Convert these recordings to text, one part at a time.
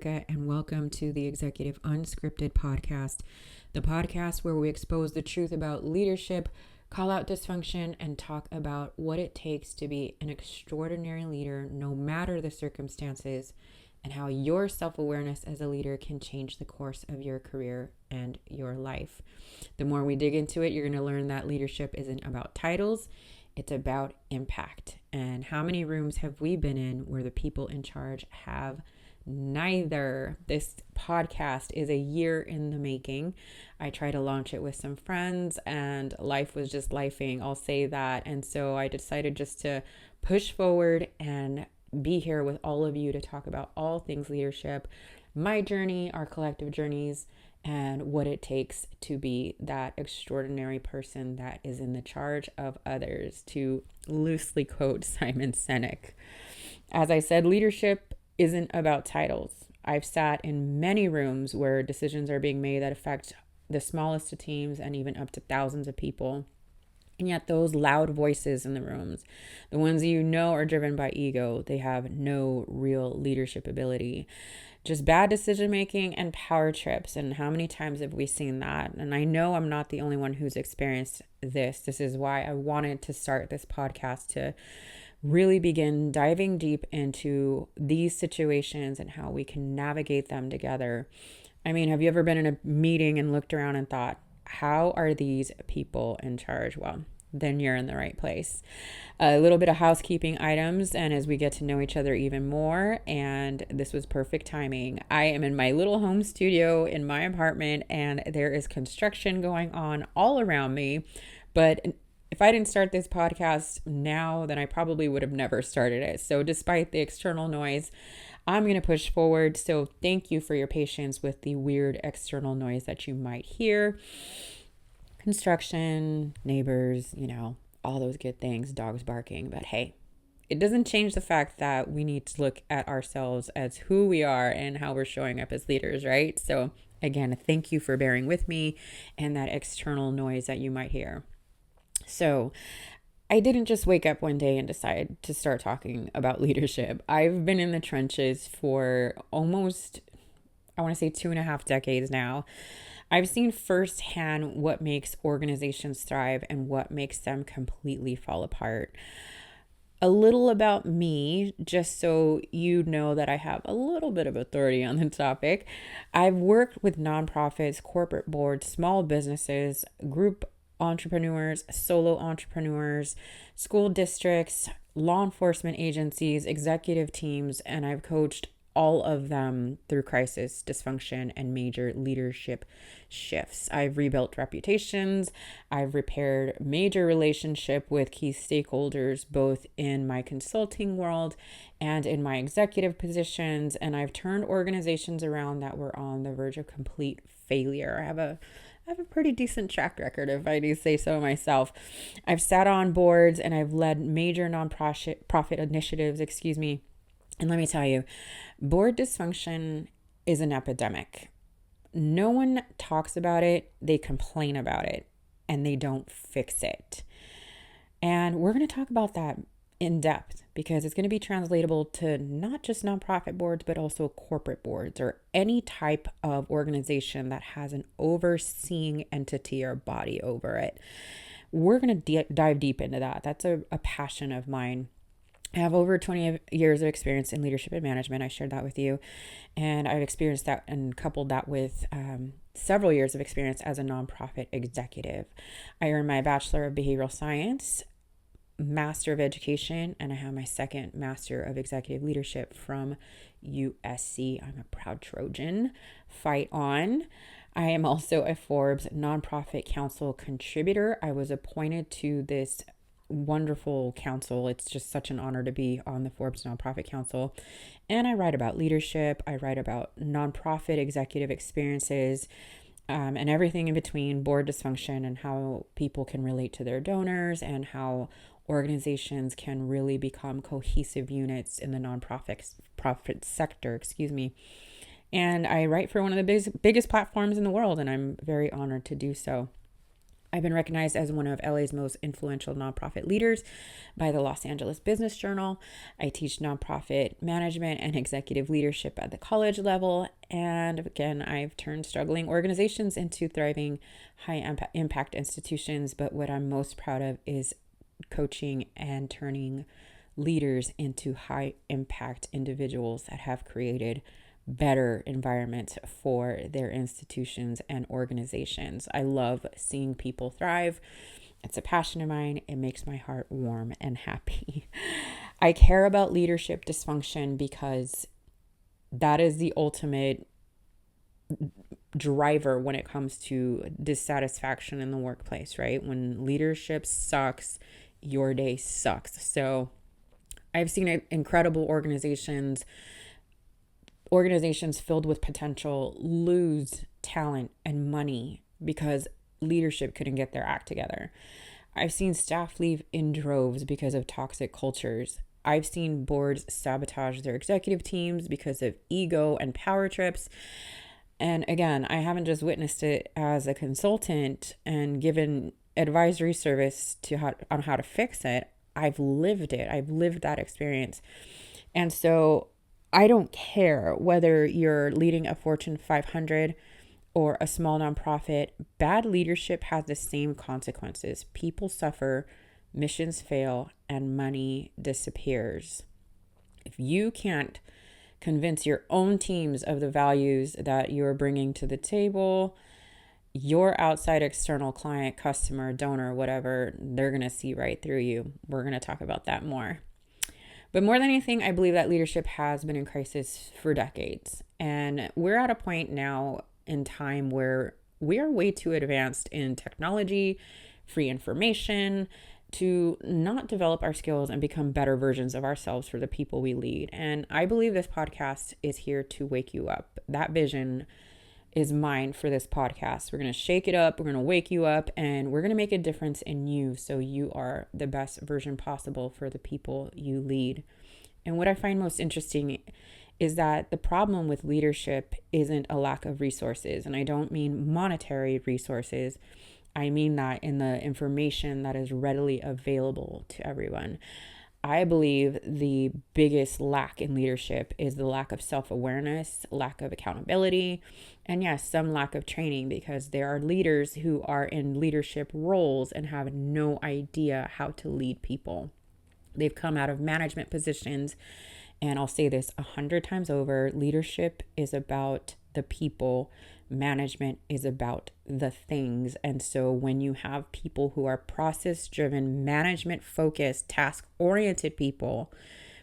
Erica, and welcome to the Executive Unscripted podcast, the podcast where we expose the truth about leadership, call out dysfunction, and talk about what it takes to be an extraordinary leader no matter the circumstances, and how your self-awareness as a leader can change the course of your career and your life. The more we dig into it, you're going to learn that leadership isn't about titles. It's about impact. And how many rooms have we been in where the people in charge have neither? This podcast is a year in the making. I tried to launch it with some friends and life was just lifing. I'll say that. And so I decided just to push forward and be here with all of you to talk about all things leadership, my journey, our collective journeys, and what it takes to be that extraordinary person that is in the charge of others, to loosely quote Simon Sinek. As I said, leadership isn't about titles. I've sat in many rooms where decisions are being made that affect the smallest of teams and even up to thousands of people. And yet those loud voices in the rooms, the ones you know are driven by ego, they have no real leadership ability. Just bad decision making and power trips. And how many times have we seen that? And I know I'm not the only one who's experienced this. This is why I wanted to start this podcast, to really begin diving deep into these situations and how we can navigate them together. I mean, have you ever been in a meeting and looked around and thought, how are these people in charge? Well, then you're in the right place. A little bit of housekeeping items, and as we get to know each other even more, and this was perfect timing. I am in my little home studio in my apartment, and there is construction going on all around me. But if I didn't start this podcast now, then I probably would have never started it. So despite the external noise, I'm going to push forward. So thank you for your patience with the weird external noise that you might hear. Construction, neighbors, all those good things, dogs barking. But hey, it doesn't change the fact that we need to look at ourselves as who we are and how we're showing up as leaders, right? So again, thank you for bearing with me and that external noise that you might hear. So I didn't just wake up one day and decide to start talking about leadership. I've been in the trenches for almost, I want to say 2.5 decades now. I've seen firsthand what makes organizations thrive and what makes them completely fall apart. A little about me, just so you know that I have a little bit of authority on the topic. I've worked with nonprofits, corporate boards, small businesses, group entrepreneurs, solo entrepreneurs, school districts, law enforcement agencies, executive teams, and I've coached all of them through crisis, dysfunction, and major leadership shifts. I've rebuilt reputations. I've repaired major relationship with key stakeholders, both in my consulting world and in my executive positions. And I've turned organizations around that were on the verge of complete failure. I have a pretty decent track record, if I do say so myself. I've sat on boards and I've led major nonprofit initiatives, And let me tell you, board dysfunction is an epidemic. No one talks about it, they complain about it, and they don't fix it. And we're going to talk about that in depth because it's going to be translatable to not just nonprofit boards, but also corporate boards or any type of organization that has an overseeing entity or body over it. We're going to dive deep into that. That's a passion of mine. I have over 20 years of experience in leadership and management. I shared that with you. And I've experienced that and coupled that with several years of experience as a nonprofit executive. I earned my Bachelor of Behavioral Science, Master of Education, and I have my second Master of Executive Leadership from USC. I'm a proud Trojan. Fight on. I am also a Forbes Nonprofit Council contributor. I was appointed to this wonderful council. It's just such an honor to be on the Forbes Nonprofit Council. And I write about leadership. I write about nonprofit executive experiences, and everything in between, board dysfunction, and how people can relate to their donors and how organizations can really become cohesive units in the nonprofit sector, And I write for one of the biggest platforms in the world, and I'm very honored to do so. I've been recognized as one of LA's most influential nonprofit leaders by the Los Angeles Business Journal. I teach nonprofit management and executive leadership at the college level. And again, I've turned struggling organizations into thriving, high impact institutions. But what I'm most proud of is coaching and turning leaders into high impact individuals that have created better environment for their institutions and organizations. I love seeing people thrive. It's a passion of mine. It makes my heart warm and happy. I care about leadership dysfunction because that is the ultimate driver when it comes to dissatisfaction in the workplace, right? When leadership sucks, your day sucks. So I've seen incredible organizations filled with potential lose talent and money because leadership couldn't get their act together. I've seen staff leave in droves because of toxic cultures. I've seen boards sabotage their executive teams because of ego and power trips. And again, I haven't just witnessed it as a consultant and given advisory service on how to fix it. I've lived it. I've lived that experience. And so I don't care whether you're leading a Fortune 500 or a small nonprofit. Bad leadership has the same consequences. People suffer, missions fail, and money disappears. If you can't convince your own teams of the values that you're bringing to the table, your outside external client, customer, donor, whatever, they're going to see right through you. We're going to talk about that more. But more than anything, I believe that leadership has been in crisis for decades. And we're at a point now in time where we are way too advanced in technology, free information, to not develop our skills and become better versions of ourselves for the people we lead. And I believe this podcast is here to wake you up. That vision is mine for this podcast. We're going to shake it up. We're going to wake you up, and we're going to make a difference in you so you are the best version possible for the people you lead. And what I find most interesting is that the problem with leadership isn't a lack of resources. And I don't mean monetary resources. I mean that in the information that is readily available to everyone. I believe the biggest lack in leadership is the lack of self-awareness, lack of accountability, and yes, some lack of training, because there are leaders who are in leadership roles and have no idea how to lead people. They've come out of management positions, and I'll say this 100 times over, leadership is about the people. Management is about the things. And so when you have people who are process-driven, management-focused, task-oriented people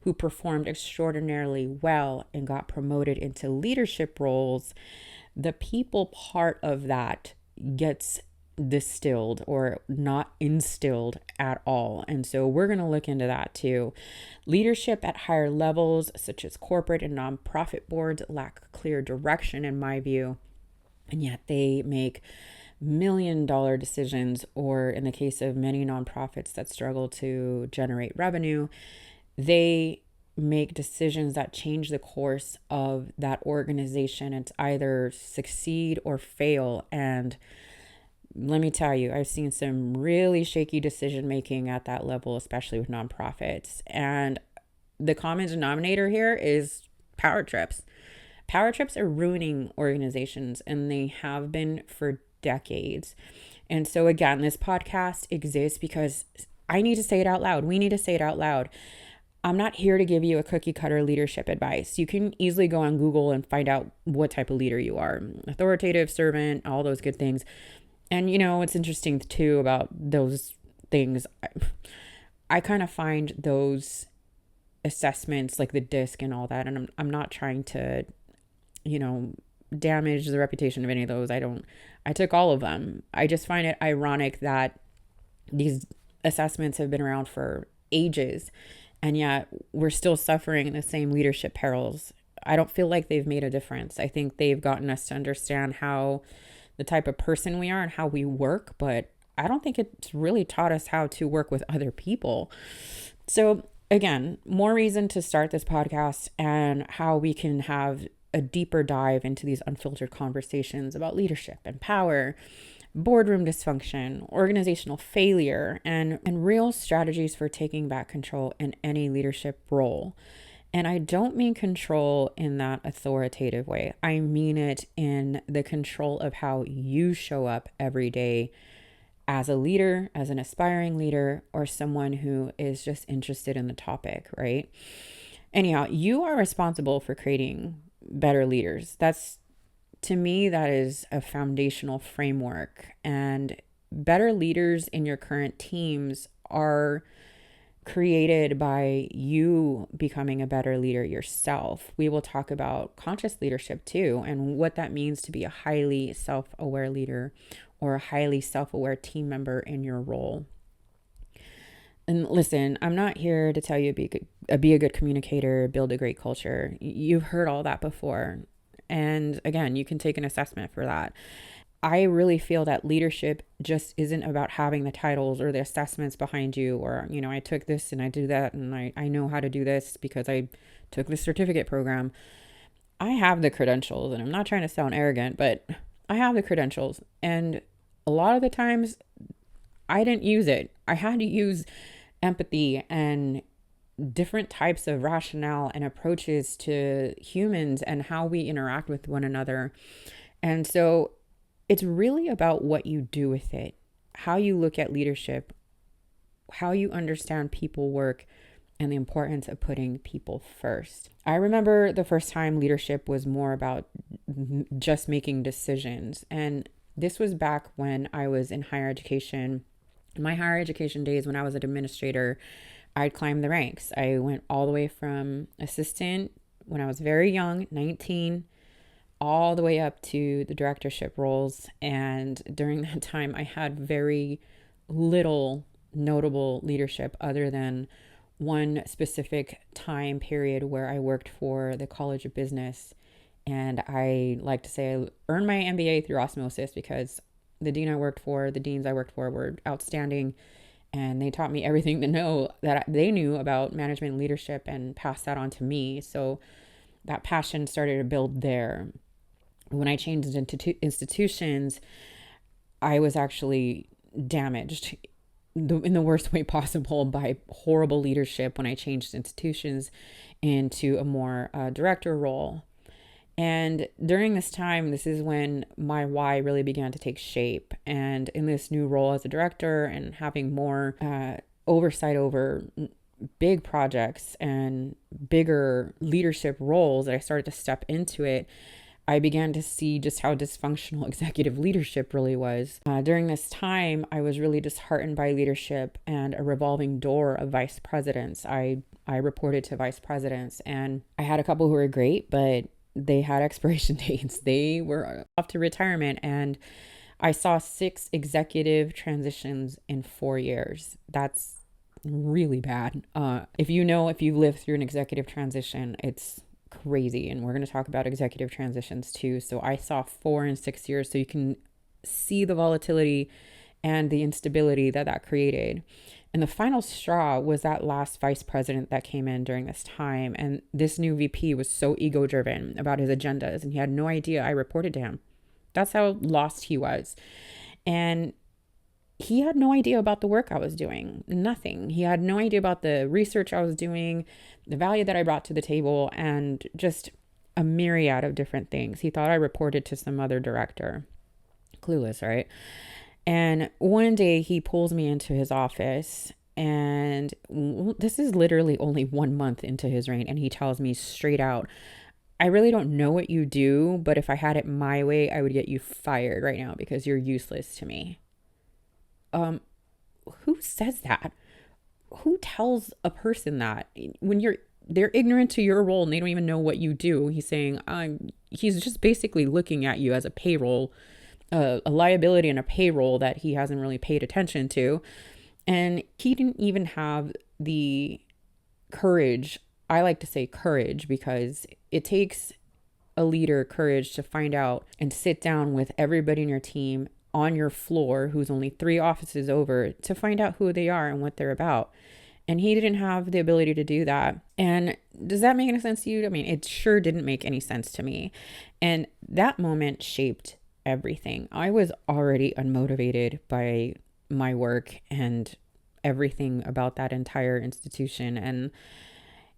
who performed extraordinarily well and got promoted into leadership roles, the people part of that gets distilled or not instilled at all. And so we're going to look into that too. Leadership at higher levels, such as corporate and nonprofit boards, lack clear direction, in my view. And yet they make $1 million decisions, or in the case of many nonprofits that struggle to generate revenue, they make decisions that change the course of that organization. It's either succeed or fail. And let me tell you, I've seen some really shaky decision making at that level, especially with nonprofits. And the common denominator here is power trips. Power trips are ruining organizations, and they have been for decades. And so again, this podcast exists because I need to say it out loud. We need to say it out loud. I'm not here to give you a cookie cutter leadership advice. You can easily go on Google and find out what type of leader you are. Authoritative, servant, all those good things. And you know, what's interesting too about those things, I kind of find those assessments like the DISC and all that, and I'm not trying to, damage the reputation of any of those. I took all of them. I just find it ironic that these assessments have been around for ages, and yet we're still suffering the same leadership perils. I don't feel like they've made a difference. I think they've gotten us to understand how the type of person we are and how we work, but I don't think it's really taught us how to work with other people. So again, more reason to start this podcast and how we can have a deeper dive into these unfiltered conversations about leadership and power. boardroom dysfunction, organizational failure, and real strategies for taking back control in any leadership role. And I don't mean control in that authoritative way. I mean it in the control of how you show up every day as a leader, as an aspiring leader, or someone who is just interested in the topic, right? Anyhow, you are responsible for creating better leaders. To me, that is a foundational framework. And better leaders in your current teams are created by you becoming a better leader yourself. We will talk about conscious leadership too, and what that means to be a highly self-aware leader or a highly self-aware team member in your role. And listen, I'm not here to tell you be a good communicator, build a great culture. You've heard all that before. And again, you can take an assessment for that. I really feel that leadership just isn't about having the titles or the assessments behind you, or, I took this and I do that and I know how to do this because I took the certificate program. I have the credentials, and I'm not trying to sound arrogant, but I have the credentials. And a lot of the times I didn't use it. I had to use empathy and different types of rationale and approaches to humans and how we interact with one another. And so it's really about what you do with it, how you look at leadership, how you understand people work, and the importance of putting people first. I remember the first time leadership was more about just making decisions. And this was back when I was in higher education. In my higher education days, when I was an administrator, I'd climb the ranks. I went all the way from assistant when I was very young, 19, all the way up to the directorship roles. And during that time, I had very little notable leadership other than one specific time period where I worked for the College of Business. And I like to say I earned my MBA through osmosis because the deans I worked for were outstanding. And they taught me everything that they knew about management and leadership and passed that on to me. So that passion started to build there. When I changed into institutions, I was actually damaged in the worst way possible by horrible leadership when I changed institutions into a more director role. And during this time, this is when my why really began to take shape. And in this new role as a director and having more oversight over big projects and bigger leadership roles that I started to step into it, I began to see just how dysfunctional executive leadership really was. During this time, I was really disheartened by leadership and a revolving door of vice presidents. I reported to vice presidents, and I had a couple who were great, but they had expiration dates. They were off to retirement, and I saw 6 executive transitions in 4 years. That's really bad. If you've lived through an executive transition, it's crazy. And we're going to talk about executive transitions too. So I saw 4 and 6 years. So you can see the volatility and the instability that created. And the final straw was that last vice president that came in during this time. And this new VP was so ego driven about his agendas, and he had no idea I reported to him. That's how lost he was. And he had no idea about the work I was doing. Nothing. He had no idea about the research I was doing, the value that I brought to the table, and just a myriad of different things. He thought I reported to some other director. Clueless, right? And one day he pulls me into his office, and this is literally only 1 month into his reign. And he tells me straight out, I really don't know what you do, but if I had it my way, I would get you fired right now because you're useless to me. Who says that? Who tells a person that when they're ignorant to your role and they don't even know what you do? He's saying, he's just basically looking at you as a payroll, a liability and a payroll that he hasn't really paid attention to. And he didn't even have the courage. I like to say courage because it takes a leader courage to find out and sit down with everybody in your team on your floor, who's only 3 offices over, to find out who they are and what they're about. And he didn't have the ability to do that. And does that make any sense to you? I mean, it sure didn't make any sense to me. And that moment shaped everything. I was already unmotivated by my work and everything about that entire institution. And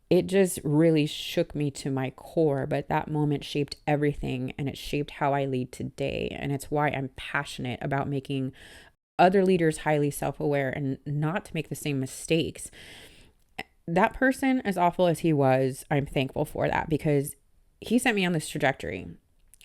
it just really shook me to my core. But that moment shaped everything, and it shaped how I lead today. And it's why I'm passionate about making other leaders highly self-aware and not to make the same mistakes. That person, as awful as he was, I'm thankful for that, because he sent me on this trajectory.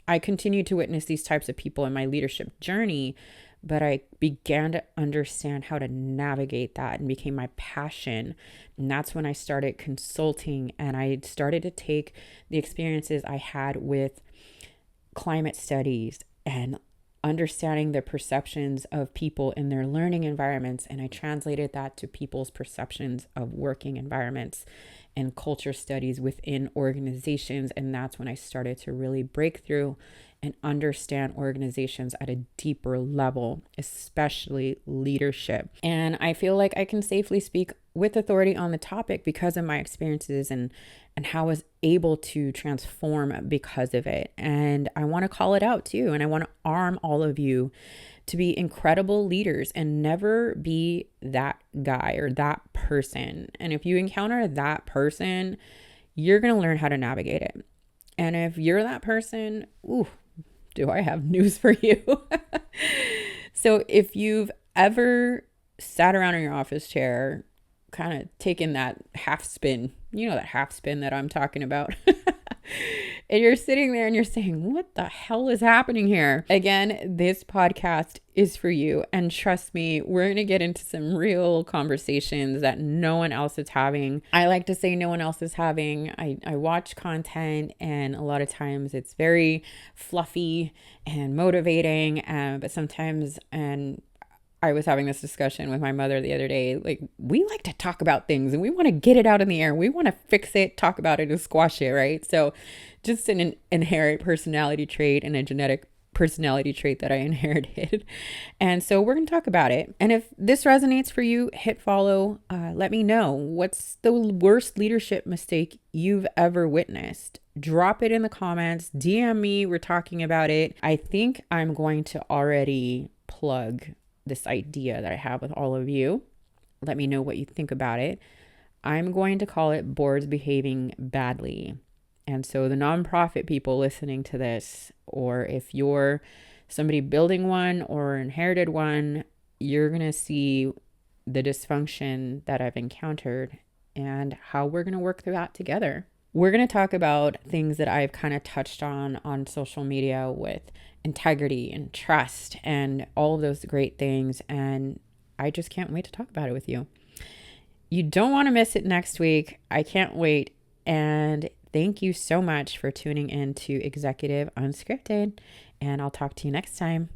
I continue to witness these types of people in my leadership journey, but I began to understand how to navigate that and became my passion. And that's when I started consulting, and I started to take the experiences I had with climate studies and understanding the perceptions of people in their learning environments. And I translated that to people's perceptions of working environments and culture studies within organizations. And that's when I started to really break through and understand organizations at a deeper level, especially leadership. And I feel like I can safely speak with authority on the topic because of my experiences and how I was able to transform because of it. And I want to call it out too. And I want to arm all of you to be incredible leaders and never be that guy or that person. And if you encounter that person, you're going to learn how to navigate it. And if you're that person, do I have news for you? So if you've ever sat around in your office chair, kind of taken that half spin, that half spin that I'm talking about, and you're sitting there and you're saying, what the hell is happening here? Again, this podcast is for you. And trust me, we're going to get into some real conversations that no one else is having. I like to say no one else is having. I watch content, and a lot of times it's very fluffy and motivating, but sometimes, and I was having this discussion with my mother the other day, like, we like to talk about things and we want to get it out in the air. We want to fix it, talk about it, and squash it, right? So just an inherent personality trait and a genetic personality trait that I inherited. And so we're going to talk about it. And if this resonates for you, hit follow. Let me know, what's the worst leadership mistake you've ever witnessed? Drop it in the comments, DM me, we're talking about it. I think I'm going to already plug this idea that I have with all of you. Let me know what you think about it. I'm going to call it boards behaving badly. And so the nonprofit people listening to this, or if you're somebody building one or inherited one, you're going to see the dysfunction that I've encountered and how we're going to work through that together. We're going to talk about things that I've kind of touched on social media with integrity and trust and all of those great things. And I just can't wait to talk about it with you. You don't want to miss it next week. I can't wait. And thank you so much for tuning in to Executive Unscripted. And I'll talk to you next time.